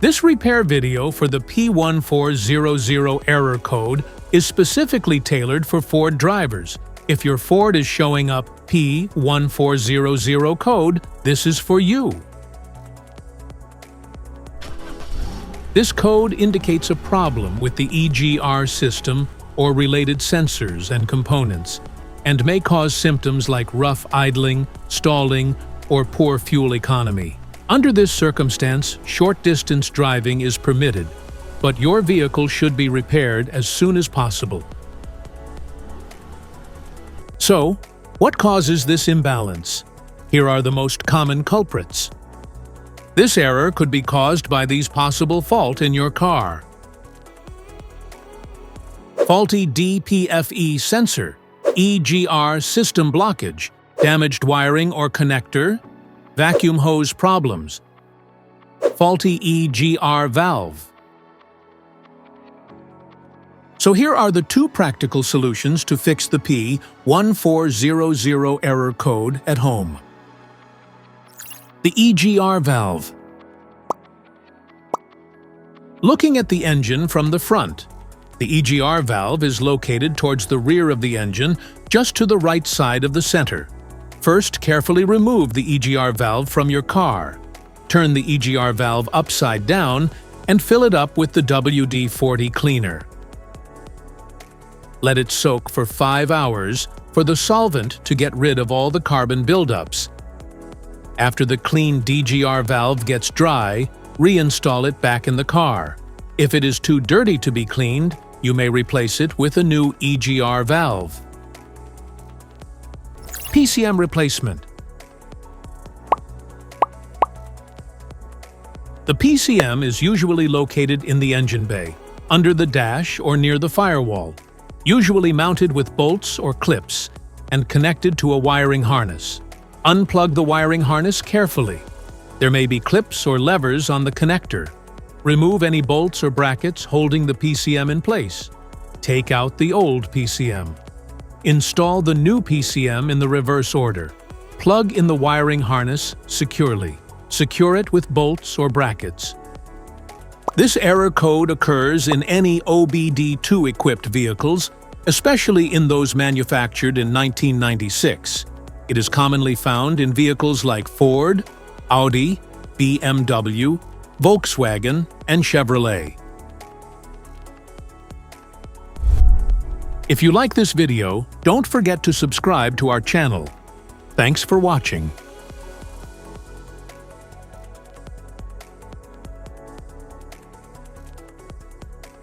This repair video for the P1400 error code is specifically tailored for Ford drivers. If your Ford is showing up P1400 code, this is for you. This code indicates a problem with the EGR system or related sensors and components, and may cause symptoms like rough idling, stalling, or poor fuel economy. Under this circumstance, short-distance driving is permitted, but your vehicle should be repaired as soon as possible. So, what causes this imbalance? Here are the most common culprits. This error could be caused by these possible faults in your car. Faulty DPFE sensor, EGR system blockage, damaged wiring or connector, vacuum hose problems, faulty EGR valve. So here are the two practical solutions to fix the P1400 error code at home. The EGR valve. Looking at the engine from the front, the EGR valve is located towards the rear of the engine, just to the right side of the center. First, carefully remove the EGR valve from your car. Turn the EGR valve upside down and fill it up with the WD-40 cleaner. Let it soak for 5 hours for the solvent to get rid of all the carbon buildups. After the clean EGR valve gets dry, reinstall it back in the car. If it is too dirty to be cleaned, you may replace it with a new EGR valve. PCM replacement. The PCM is usually located in the engine bay, under the dash or near the firewall, usually mounted with bolts or clips and connected to a wiring harness. Unplug the wiring harness carefully. There may be clips or levers on the connector. Remove any bolts or brackets holding the PCM in place. Take out the old PCM. Install the new PCM in the reverse order. Plug in the wiring harness securely. Secure it with bolts or brackets. This error code occurs in any OBD2-equipped vehicles, especially in those manufactured in 1996. It is commonly found in vehicles like Ford, Audi, BMW, Volkswagen, and Chevrolet. If you like this video, don't forget to subscribe to our channel. Thanks for watching.